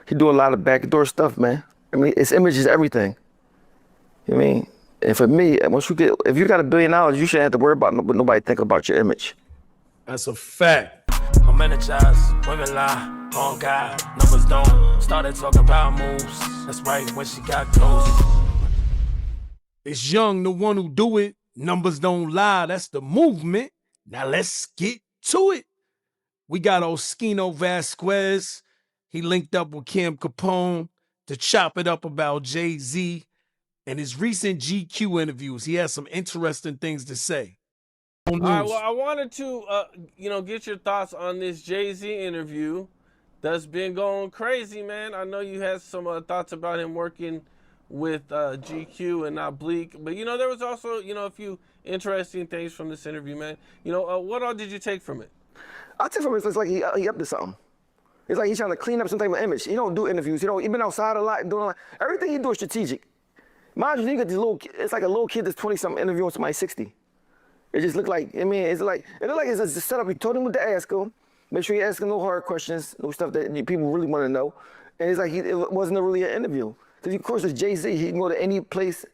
He do a lot of backdoor stuff, man. I mean, his image is everything. You know what I mean? And for me, if you got $1 billion, you shouldn't have to worry about what nobody think about your image. That's a fact. I'm energized, women lie, on God, numbers don't. Started talking power moves, that's right, when she got close. It's Young, the one who do it. Numbers don't lie, that's the movement. Now let's get to it. We got Oschino Vasquez. He linked up with Kim Capone to chop it up about Jay-Z and his recent GQ interviews. He has some interesting things to say. All right, well, I wanted to, get your thoughts on this Jay-Z interview that's been going crazy, man. I know you had some thoughts about him working with GQ and not Bleak, but, there was also, a few interesting things from this interview, man. What all did you take from it? I take from it, it's like he up to something. It's like he's trying to clean up some type of image. He don't do interviews. He been outside a lot, doing a lot. Everything he do is strategic. Mind you, you get it's like a little kid that's 20-something interviewing somebody 60. It just looked like, it looked like it's a setup. He told him what to ask him. Make sure you ask him no hard questions, no stuff that people really want to know. And it's like it wasn't really an interview. Because of course it's Jay-Z. He can go to any place,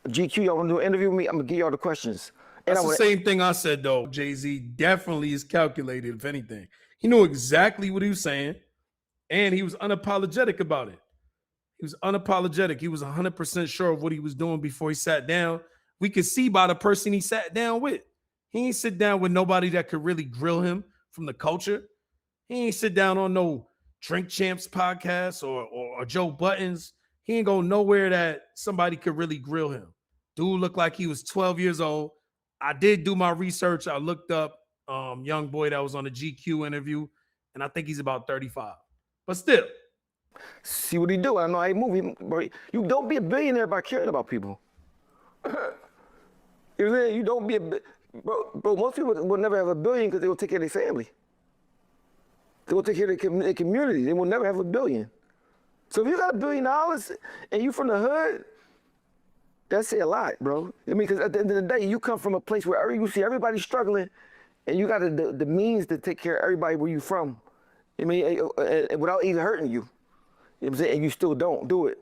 GQ, y'all want to do an interview with me, I'm going to give y'all the questions. That's the same thing I said, though. Jay-Z definitely is calculated, if anything. He knew exactly what he was saying, and he was unapologetic about it. He was unapologetic. He was 100% sure of what he was doing before he sat down. We could see by the person he sat down with. He ain't sit down with nobody that could really grill him from the culture. He ain't sit down on no Drink Champs podcast or Joe Budden's. He ain't go nowhere that somebody could really grill him. Dude looked like he was 12 years old. I did do my research. I looked up young boy that was on the GQ interview, and I think he's about 35. But still. See what he do. I know how he move. You don't be a billionaire by caring about people. You don't be bro, most people will never have $1 billion because they will take care of their family. They will take care of their community. They will never have $1 billion. So if you got $1 billion and you from the hood, that's a lot, bro. I mean, because at the end of the day, you come from a place where you see everybody struggling, and you got the means to take care of everybody where you from. I mean, without even hurting you. You know what I'm saying? And you still don't do it.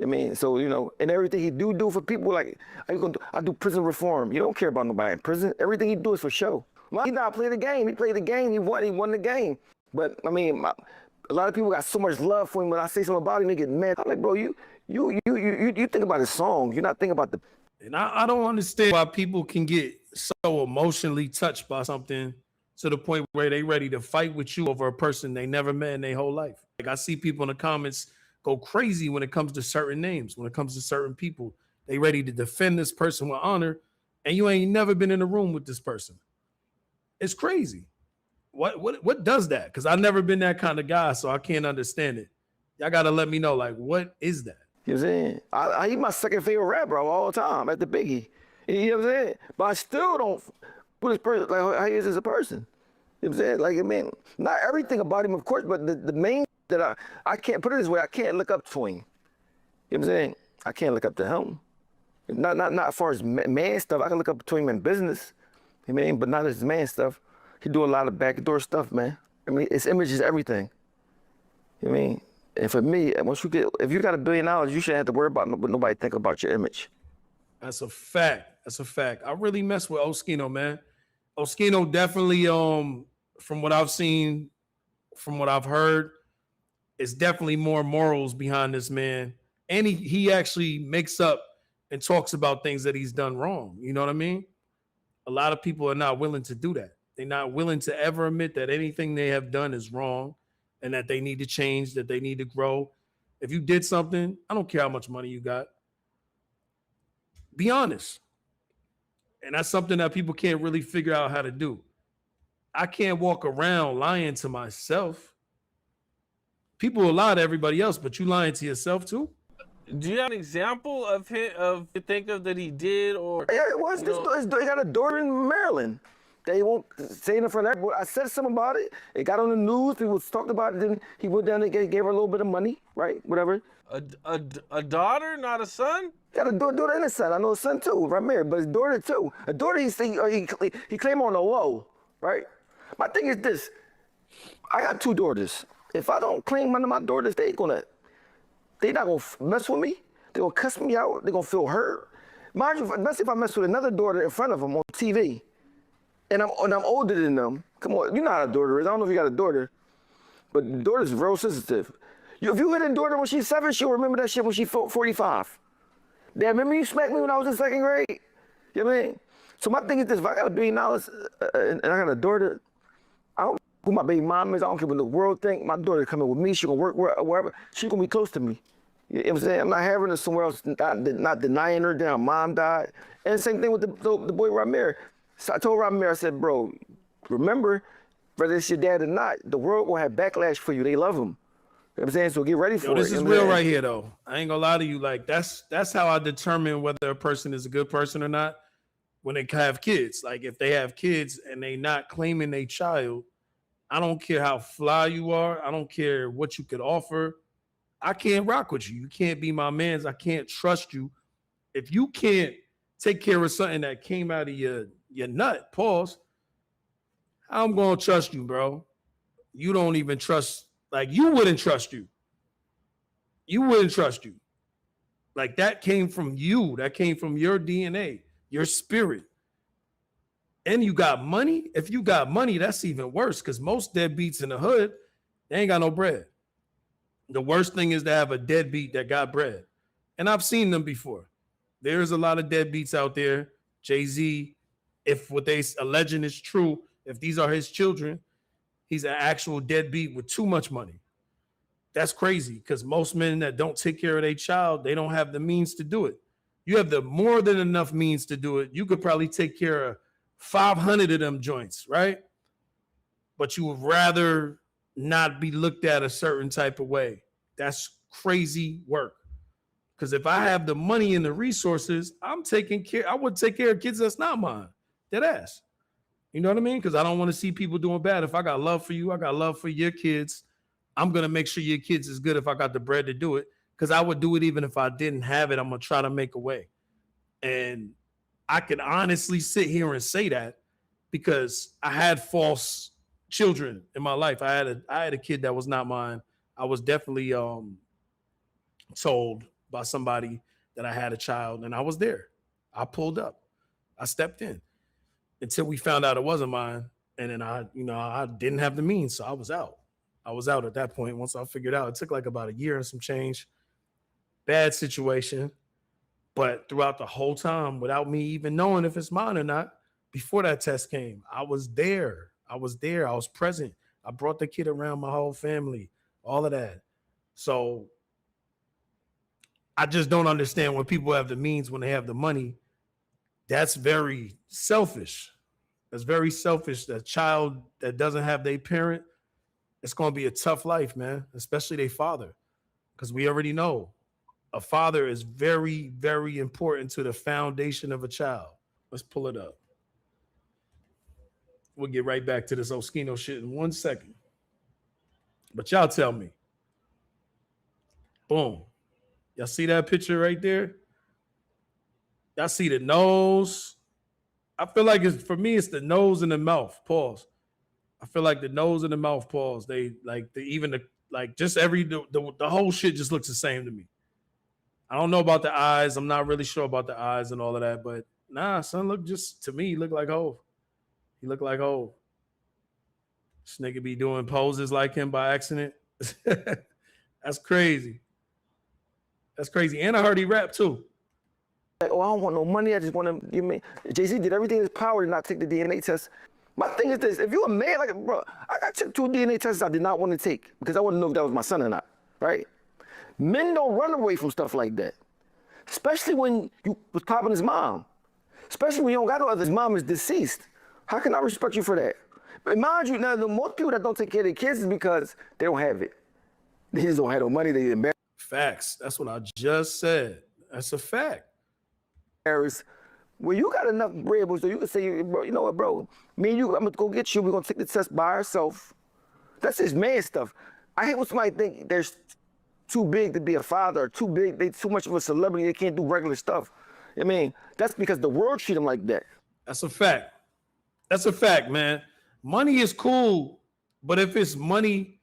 I mean, so, and everything he do for people, like, I do prison reform. You don't care about nobody in prison. Everything he do is for show. He not play the game. He played the game. He won the game. But, I mean, a lot of people got so much love for him. When I say something about him, they get mad. I'm like, bro, you think about his song. You're not thinking about the... And I don't understand why people can get so emotionally touched by something to the point where they ready to fight with you over a person they never met in their whole life. Like, I see people in the comments go crazy when it comes to certain names, when it comes to certain people. They ready to defend this person with honor, and you ain't never been in a room with this person. It's crazy. What does that? Because I've never been that kind of guy, so I can't understand it. Y'all got to let me know, like, what is that? You know what I'm saying? He's my second favorite rapper of all time after Biggie. You know what I'm saying? But I still don't put his person, like, how he is as a person. You know what I'm saying? Like, I mean, not everything about him, of course, but the main that I can't put it this way, I can't look up to him. You know what I'm saying? I can't look up to him. Not as far as man stuff. I can look up to him in business. You know what I mean? But not his man stuff. He do a lot of backdoor stuff, man. I mean, his image is everything. You know what I mean? And for me, if you got $1 billion, you shouldn't have to worry about what nobody think about your image. That's a fact. That's a fact. I really mess with Oschino, man. Oschino definitely, from what I've seen, from what I've heard, it's definitely more morals behind this man. And he actually makes up and talks about things that he's done wrong. You know what I mean? A lot of people are not willing to do that. They're not willing to ever admit that anything they have done is wrong and that they need to change, that they need to grow. If you did something, I don't care how much money you got. Be honest. And that's something that people can't really figure out how to do. I can't walk around lying to myself. People will lie to everybody else, but you lying to yourself too? Do you have an example of you think of that he did, or? Yeah, it was. He got a daughter in Maryland. They won't say it in front of everybody. I said something about it. It got on the news. People talked about it. Then he went down and gave her a little bit of money, right? Whatever. A daughter, not a son? Got a daughter and a son. I know a son too, Ramir, but his daughter too. A daughter he claimed on the low, right? My thing is this. I got 2 daughters. if I don't claim one of my daughters, they not gonna mess with me. They gonna cuss me out. They gonna feel hurt. Mind you, especially if I mess with another daughter in front of them on TV, and I'm older than them. Come on, you know how a daughter is. I don't know if you got a daughter, but the daughter's real sensitive. If you hit a daughter when she's 7, she'll remember that shit when she's 45. Dad, remember you smacked me when I was in 2nd grade? You know what I mean? So my thing is this: if I got $1 billion and I got a daughter, I don't care who my baby mom is. I don't care what the world think. My daughter coming with me. She gonna work wherever. She gonna be close to me. You know what I'm saying? I'm not having her somewhere else, not denying her that her mom died. And same thing with the boy Ramir. So I told Ramir, I said, bro, remember, whether it's your dad or not, the world will have backlash for you. They love him. You know what I'm saying? So get ready for it. This is real right here, though. I ain't gonna lie to you. Like, that's how I determine whether a person is a good person or not when they have kids. Like, if they have kids and they not claiming their child, I don't care how fly you are. I don't care what you could offer. I can't rock with you. You can't be my mans. I can't trust you. If you can't take care of something that came out of your nut, pause, how I'm going to trust you, bro? You don't even trust, like, you wouldn't trust you. You wouldn't trust you. Like, that came from you. That came from your DNA, your spirit. And you got money? If you got money, that's even worse, because most deadbeats in the hood, they ain't got no bread. The worst thing is to have a deadbeat that got bread. And I've seen them before. There's a lot of deadbeats out there. Jay-Z, if what they alleging is true, if these are his children, he's an actual deadbeat with too much money. That's crazy, because most men that don't take care of their child, they don't have the means to do it. You have the more than enough means to do it. You could probably take care of 500 of them joints, right? But you would rather not be looked at a certain type of way. That's crazy work. Because if I have the money and the resources, I would take care of kids that's not mine. Dead ass. You know what I mean? Because I don't want to see people doing bad. If I got love for you, I got love for your kids. I'm going to make sure your kids is good if I got the bread to do it. Because I would do it even if I didn't have it. I'm going to try to make a way. And I can honestly sit here and say that because I had false children in my life. I had a kid that was not mine. I was definitely told by somebody that I had a child, and I was there. I pulled up. I stepped in until we found out it wasn't mine. And then I didn't have the means, so I was out. I was out at that point. Once I figured out, it took like about a year and some change. Bad situation. But throughout the whole time, without me even knowing if it's mine or not, before that test came, I was there. I was present. I brought the kid around my whole family, all of that. So I just don't understand when people have the means, when they have the money. That's very selfish. That's very selfish. That child that doesn't have their parent, it's going to be a tough life, man, especially their father. Because we already know a father is very, very important to the foundation of a child. Let's pull it up. We'll get right back to this Oschino shit in 1 second. But y'all tell me. Boom. Y'all see that picture right there? Y'all see the nose? I feel like for me, it's the nose and the mouth. Pause. I feel like the nose and the mouth, pause. The whole shit just looks the same to me. I don't know about the eyes. I'm not really sure about the eyes and all of that, but nah, son, to me, he looked like Hove. He looked like Hove. This nigga be doing poses like him by accident. That's crazy. That's crazy. And I heard he rap too. Like, oh, I don't want no money. I just want to give me. Jay-Z did everything in his power to not take the DNA test. My thing is this: if you're a man, like, bro, I took 2 DNA tests I did not want to take because I wanted to know if that was my son or not, right? Men don't run away from stuff like that, especially when you was popping his mom, especially when you don't got no other. His mom is deceased. How can I respect you for that? But mind you, now the most people that don't take care of their kids is because they don't have it. They just don't have no money. They embarrassed. Facts. That's what I just said. That's a fact. Well, you got enough bread, so you can say, bro, you know what, bro? Me and you, I'm gonna go get you. We're gonna take the test by ourselves. That's just man stuff. I hate when somebody think they're too big to be a father, or too big, they too much of a celebrity, they can't do regular stuff. I mean, that's because the world treat them like that. That's a fact. That's a fact, man. Money is cool, but if it's money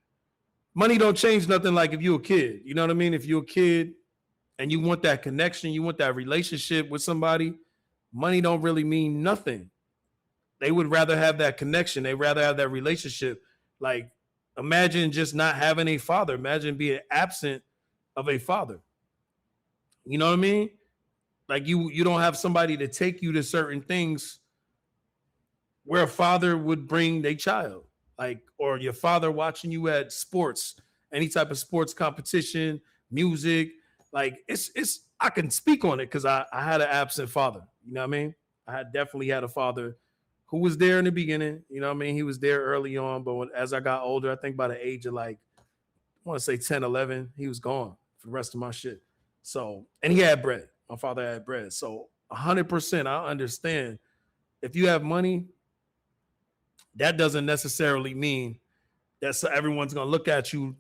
money don't change nothing. Like if you're a kid, you know what I mean? If you're a kid and you want that connection, you want that relationship with somebody, money don't really mean nothing. They would rather have that connection. They'd rather have that relationship. Like, imagine just not having a father. Imagine being absent of a father. You know what I mean? Like you don't have somebody to take you to certain things where a father would bring their child, like, or your father watching you at sports, any type of sports competition, music. Like it's I can speak on it because I had an absent father. You know what I mean? I had definitely had a father who was there in the beginning. You know what I mean? He was there early on, but as I got older, I think by the age of like, I want to say 10, 11, he was gone for the rest of my shit. So, and he had bread. My father had bread. So 100%, I understand. If you have money, that doesn't necessarily mean that everyone's gonna look at you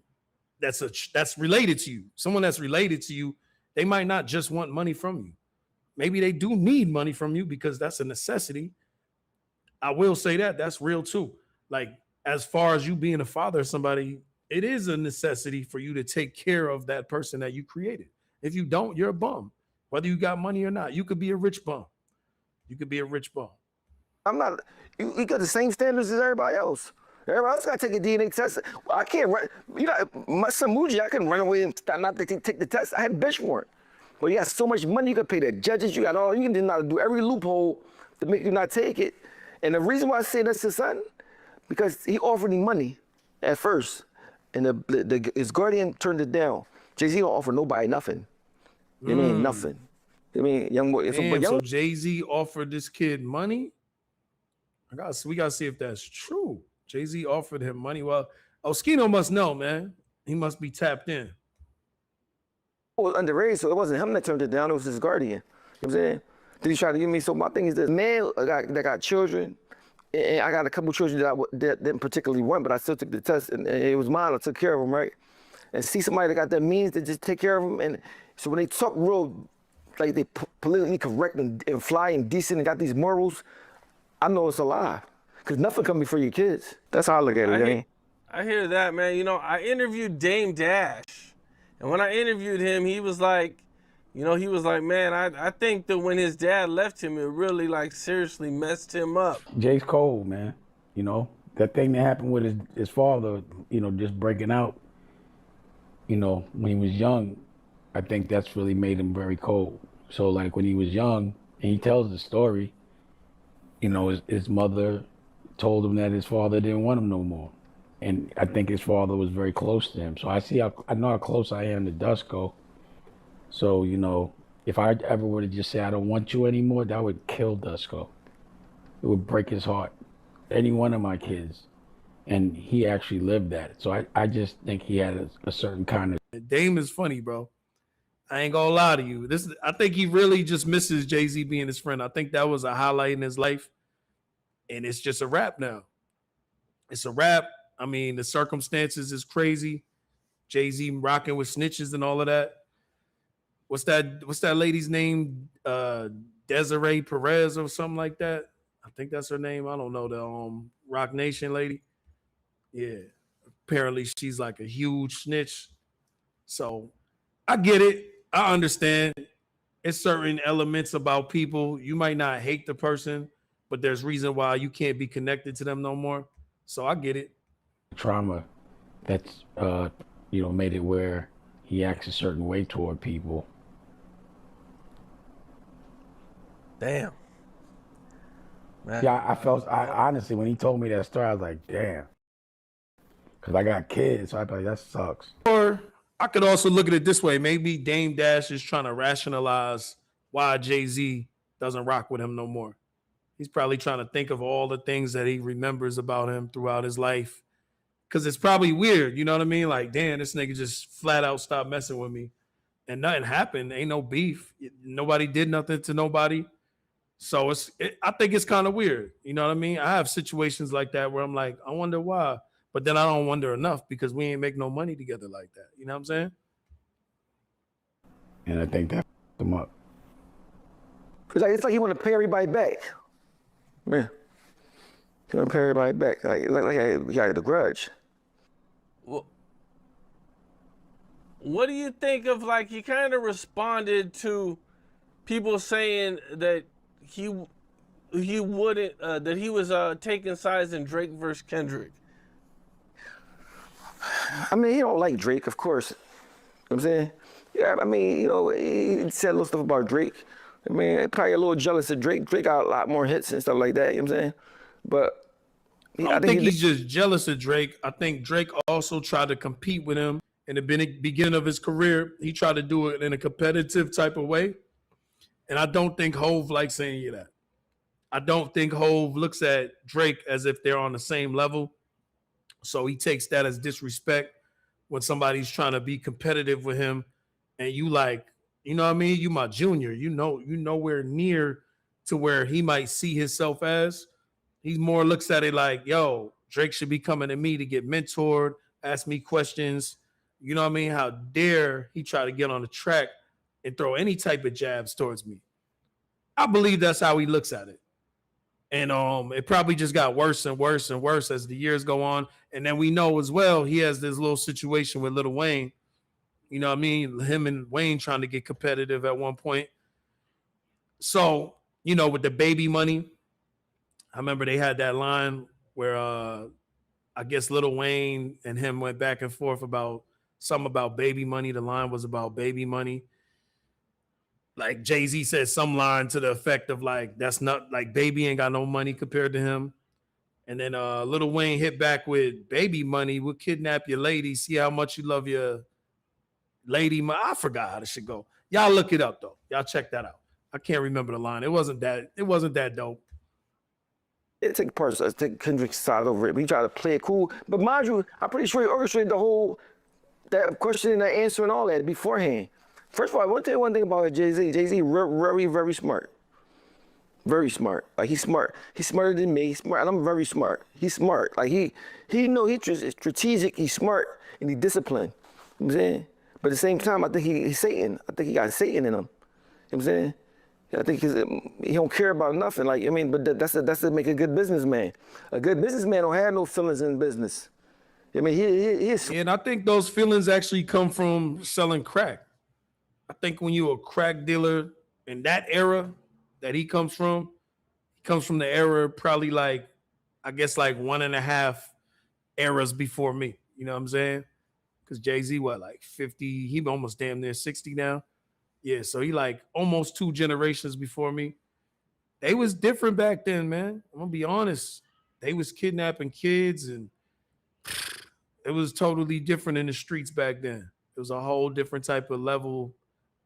that's related to you. Someone that's related to you, they might not just want money from you. Maybe they do need money from you because that's a necessity. I will say that that's real too. Like as far as you being a father of somebody, it is a necessity for you to take care of that person that you created. If you don't, you're a bum. Whether you got money or not, you could be a rich bum. You could be a rich bum. I'm not. You got the same standards as everybody else. Everybody else got to take a DNA test. I can't run. You know, my son Muji, I couldn't run away and not take the test. I had a bitch for it. But you got so much money, you can pay the judges. You got all. You can not do every loophole to make you not take it. And the reason why I say that's his son, because he offered him money at first, and his guardian turned it down. Jay-Z don't offer nobody nothing. You mean nothing. I mean, young boy. Damn, so Jay-Z offered this kid money? We gotta see if that's true. Jay-Z offered him money. Well, Oschino must know, man. He must be tapped in. It was underage, so it wasn't him that turned it down. It was his guardian. You know what I'm saying? Did he try to give me? So my thing is this: man that got children, and I got a couple children that didn't particularly want, but I still took the test, and it was mine. I took care of them, right? And see somebody that got the means to just take care of them, and so when they talk real, like they politically correct and fly and decent and got these morals, I know it's a lie. Because nothing can be for your kids. That's how I look at it. I hear that, man. You know, I interviewed Dame Dash. And when I interviewed him, he was like, man, I think that when his dad left him, it really, like, seriously messed him up. Jay's cold, man. You know, that thing that happened with his father, you know, just breaking out, you know, when he was young, I think that's really made him very cold. So, like, when he was young, and he tells the story, you know, his mother told him that his father didn't want him no more. And I think his father was very close to him. So I know how close I am to Dusko. So, you know, if I ever were to just say, I don't want you anymore, that would kill Dusko. It would break his heart. Any one of my kids. And he actually lived that. So I just think he had a certain kind of. Dame is funny, bro. I ain't gonna lie to you. I think he really just misses Jay-Z being his friend. I think that was a highlight in his life. And it's just a wrap now. It's a wrap. I mean, the circumstances is crazy. Jay-Z rocking with snitches and all of that. What's that lady's name? Desiree Perez or something like that. I think that's her name. I don't know, the Rock Nation lady. Yeah. Apparently she's like a huge snitch. So I get it. I understand. It's certain elements about people. You might not hate the person, but there's reason why you can't be connected to them no more. So I get it. Trauma that's, you know, made it where he acts a certain way toward people. Damn. Man. Yeah, I honestly, when he told me that story, I was like, damn. Because I got kids, so I thought that sucks. Or I could also look at it this way. Maybe Dame Dash is trying to rationalize why Jay-Z doesn't rock with him no more. He's probably trying to think of all the things that he remembers about him throughout his life. Because it's probably weird, you know what I mean? Like, damn, this nigga just flat out stopped messing with me. And nothing happened. Ain't no beef. Nobody did nothing to nobody. So I think it's kind of weird. You know what I mean? I have situations like that where I'm like, I wonder why. But then I don't wonder enough because we ain't make no money together like that. You know what I'm saying? And I think that f***ed him up. It's like he want to pay everybody back. Man. He want to pay everybody back. Like he had a grudge. Well, What do you think of, like, he kind of responded to people saying that he wouldn't that he was taking sides in Drake versus Kendrick? I mean, he don't like Drake, of course. You know what I'm saying? Yeah, I mean, you know, he said a little stuff about Drake. I mean, probably a little jealous of Drake. Drake got a lot more hits and stuff like that, you know what I'm saying? But I don't think he's just jealous of Drake. I think Drake also tried to compete with him in the beginning of his career. He tried to do it in a competitive type of way. And I don't think Hove likes any of that. I don't think Hove looks at Drake as if they're on the same level. So he takes that as disrespect when somebody's trying to be competitive with him. And you like, you know what I mean? You my junior. You nowhere near to where he might see himself as. He more looks at it like, yo, Drake should be coming to me to get mentored, ask me questions. You know what I mean? How dare he try to get on the track and throw any type of jabs towards me? I believe that's how he looks at it. And it probably just got worse and worse and worse as the years go on. And then we know as well, he has this little situation with Lil Wayne. You know what I mean? Him and Wayne trying to get competitive at one point. So, you know, with the baby money, I remember they had that line where I guess Lil Wayne and him went back and forth about something about baby money. The line was about baby money. Like Jay-Z said some line to the effect of like, that's not like baby ain't got no money compared to him. And then Lil Wayne hit back with baby money. We'll kidnap your lady. See how much you love your lady. I forgot how this should go. Y'all look it up though. Y'all check that out. I can't remember the line. It wasn't that dope. It take Kendrick's side over it. But he tried to play it cool. But mind you, I'm pretty sure he orchestrated the whole that question and that answer and all that beforehand. First of all, I want to tell you one thing about Jay-Z. Jay-Z very, very smart. Very smart. Like he's smart. He's smarter than me. He's smart, and I'm very smart. He's smart. Like he he's strategic. He's smart and he's disciplined. You know what I'm saying? But at the same time, I think he's Satan. I think he got Satan in him. You know what I'm saying? I think he don't care about nothing. Like, I mean, but that's to make a good businessman. A good businessman don't have no feelings in business. I mean, he is. And I think those feelings actually come from selling crack. I think when you're a crack dealer in that era that he comes from the era probably like, I guess like 1.5 eras before me. You know what I'm saying? Because Jay-Z, like 50, he almost damn near 60 now. Yeah, so he like almost 2 generations before me. They was different back then, man. I'm gonna be honest. They was kidnapping kids and it was totally different in the streets back then. It was a whole different type of level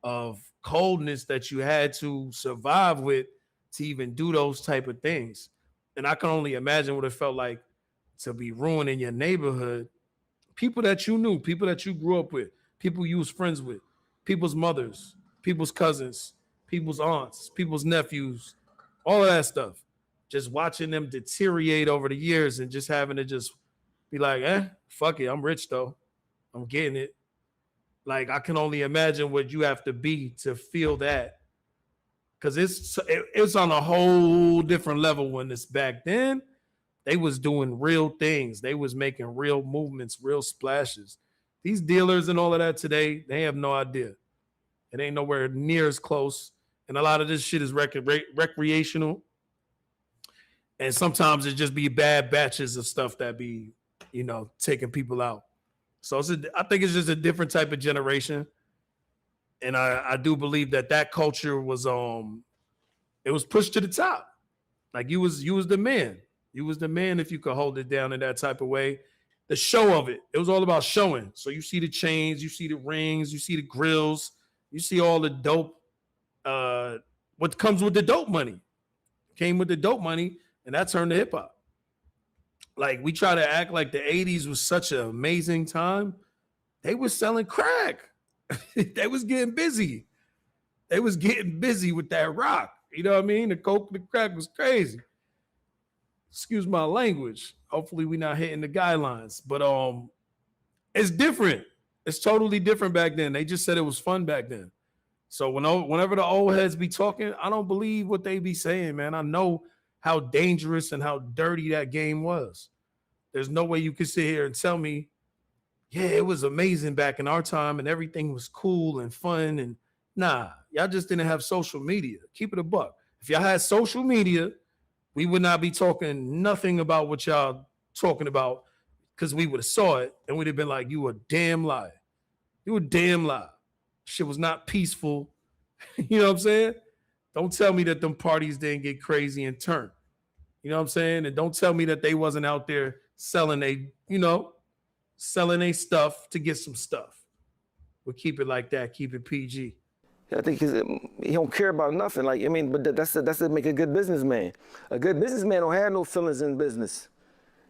of coldness that you had to survive with to even do those type of things. And I can only imagine what it felt like to be ruining your neighborhood. People that you knew, people that you grew up with, people you was friends with, people's mothers, people's cousins, people's aunts, people's nephews, all of that stuff. Just watching them deteriorate over the years and just having to just be like, fuck it, I'm rich though. I'm getting it. Like, I can only imagine what you have to be to feel that. Because it's on a whole different level when it's back then. They was doing real things. They was making real movements, real splashes. These dealers and all of that today, they have no idea. It ain't nowhere near as close. And a lot of this shit is recreational. And sometimes it just be bad batches of stuff that be, taking people out. So I think it's just a different type of generation. And I do believe that culture was it was pushed to the top. Like you was the man. You was the man if you could hold it down in that type of way. The show of it was all about showing. So you see the chains, you see the rings, you see the grills, you see all the dope. What comes with the dope money came with the dope money, and that turned to hip hop. Like we try to act like the 80s was such an amazing time. They was selling crack. They was getting busy. They was getting busy with that rock. You know what I mean? The coke, the crack was crazy. Excuse my language. Hopefully we're not hitting the guidelines. But it's different. It's totally different back then. They just said it was fun back then. So whenever the old heads be talking, I don't believe what they be saying, man. I know how dangerous and how dirty that game was. There's no way you could sit here and tell me yeah, it was amazing back in our time and everything was cool and fun. And nah, y'all just didn't have social media. Keep it a buck. If y'all had social media, we would not be talking nothing about what y'all talking about because we would have saw it and we'd have been like, you a damn liar. You a damn liar. Shit was not peaceful. You know what I'm saying? Don't tell me that them parties didn't get crazy and turn. You know what I'm saying? And don't tell me that they wasn't out there selling selling a stuff to get some stuff. We'll keep it like that. Keep it PG. I think he don't care about nothing. Like, I mean, but that's to make a good businessman. A good businessman don't have no feelings in business.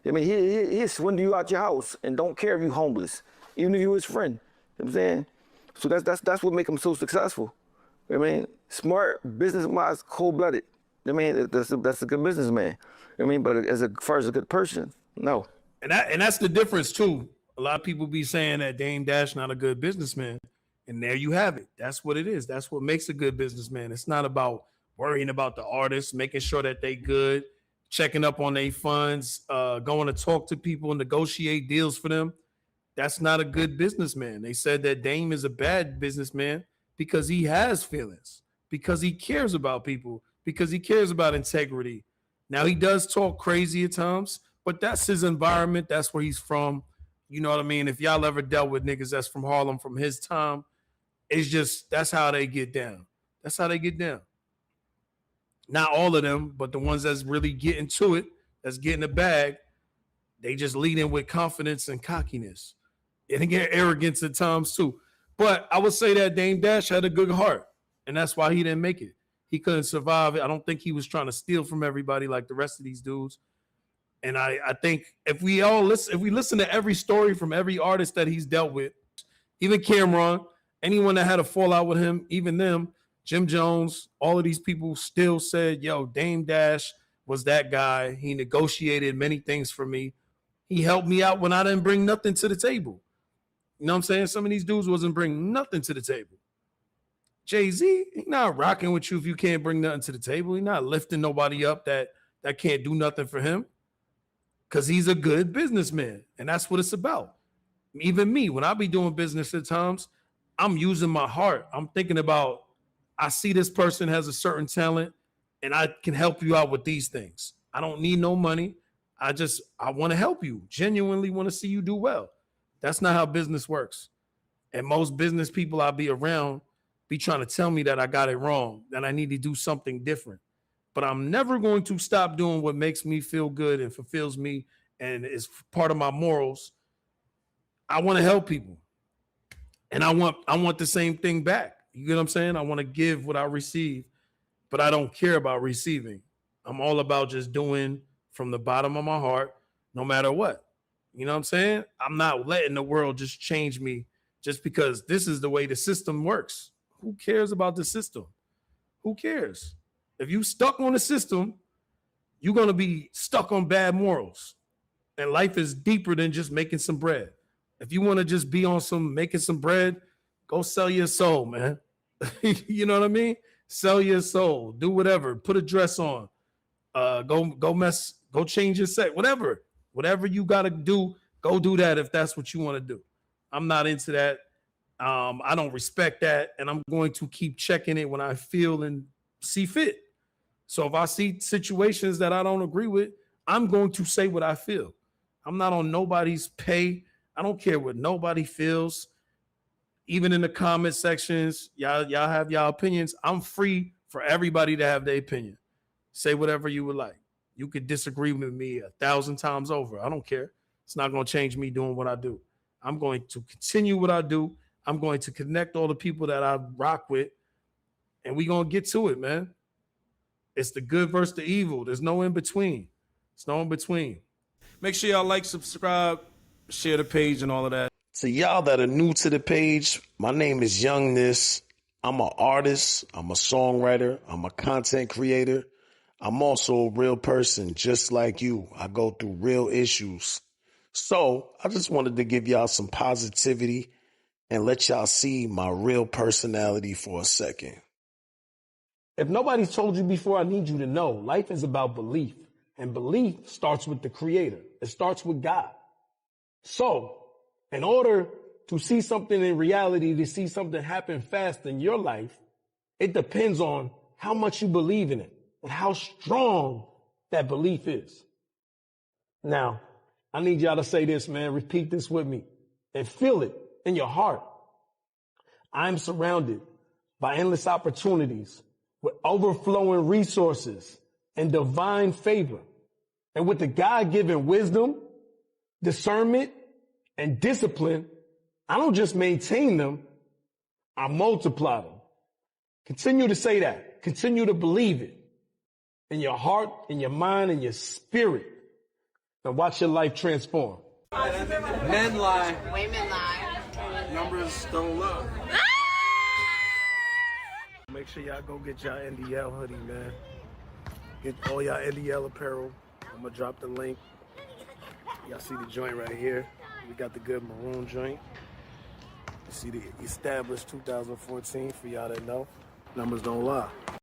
I mean, he'll swindle you out your house and don't care if you homeless, even if you his friend. You know what I'm saying? So that's what make him so successful. I mean, smart, business-wise, cold-blooded. I mean, that's a good businessman. I mean, but as far as a good person, no. And that's the difference too. A lot of people be saying that Dame Dash not a good businessman, and there you have it. That's what it is. That's what makes a good businessman. It's not about worrying about the artists, making sure that they good, checking up on their funds, going to talk to people, negotiate deals for them. That's not a good businessman. They said that Dame is a bad businessman because he has feelings, because he cares about people, because he cares about integrity. Now, he does talk crazy at times, but that's his environment. That's where he's from. You know what I mean? If y'all ever dealt with niggas that's from Harlem from his time, it's just, that's how they get down. That's how they get down. Not all of them, but the ones that's really getting to it, that's getting the bag, they just lead in with confidence and cockiness. And get arrogance at times too. But I would say that Dame Dash had a good heart, and that's why he didn't make it. He couldn't survive it. I don't think he was trying to steal from everybody like the rest of these dudes. And I think if we listen to every story from every artist that he's dealt with, even Cameron, anyone that had a fallout with him, even them, Jim Jones, all of these people still said, yo, Dame Dash was that guy. He negotiated many things for me. He helped me out when I didn't bring nothing to the table. You know what I'm saying? Some of these dudes wasn't bringing nothing to the table. Jay-Z, he's not rocking with you if you can't bring nothing to the table. He's not lifting nobody up that can't do nothing for him because he's a good businessman, and that's what it's about. Even me, when I be doing business at times, I'm using my heart. I'm thinking about, I see this person has a certain talent, and I can help you out with these things. I don't need no money. I want to help you. Genuinely want to see you do well. That's not how business works. And most business people I be around be trying to tell me that I got it wrong, that I need to do something different. But I'm never going to stop doing what makes me feel good and fulfills me and is part of my morals. I want to help people. And I want the same thing back. You get what I'm saying? I want to give what I receive, but I don't care about receiving. I'm all about just doing from the bottom of my heart, no matter what. You know what I'm saying? I'm not letting the world just change me just because this is the way the system works. Who cares about the system? Who cares? If you stuck on the system, you're going to be stuck on bad morals. And life is deeper than just making some bread. If you want to just be on making some bread, go sell your soul, man. You know what I mean? Sell your soul. Do whatever. Put a dress on. Go change your set. Whatever you got to do, go do that if that's what you want to do. I'm not into that. I don't respect that. And I'm going to keep checking it when I feel and see fit. So if I see situations that I don't agree with, I'm going to say what I feel. I'm not on nobody's pay. I don't care what nobody feels. Even in the comment sections, y'all have y'all opinions. I'm free for everybody to have their opinion. Say whatever you would like. You could disagree with me 1,000 times over. I don't care. It's not going to change me doing what I do. I'm going to continue what I do. I'm going to connect all the people that I rock with, and we're going to get to it, man. It's the good versus the evil. There's no in between. It's no in between. Make sure y'all like, subscribe, share the page and all of that. To y'all that are new to the page, my name is Youngniss. I'm an artist. I'm a songwriter. I'm a content creator. I'm also a real person just like you. I go through real issues. So I just wanted to give y'all some positivity and let y'all see my real personality for a second. If nobody's told you before, I need you to know life is about belief, and belief starts with the creator. It starts with God. So In order to see something in reality, to see something happen fast in your life, it depends on how much you believe in it and how strong that belief is. Now, I need y'all to say this, man. Repeat this with me and feel it in your heart. I'm surrounded by endless opportunities with overflowing resources and divine favor. And with the God-given wisdom, discernment, and discipline, I don't just maintain them, I multiply them. Continue to say that. Continue to believe it in your heart, in your mind, in your spirit. And watch your life transform. Men lie. Women lie. Numbers don't lie. Make sure y'all go get y'all NDL hoodie, man. Get all y'all NDL apparel. I'm gonna drop the link. Y'all see the joint right here. We got the good maroon joint. You see the established 2014 for y'all that know. Numbers don't lie.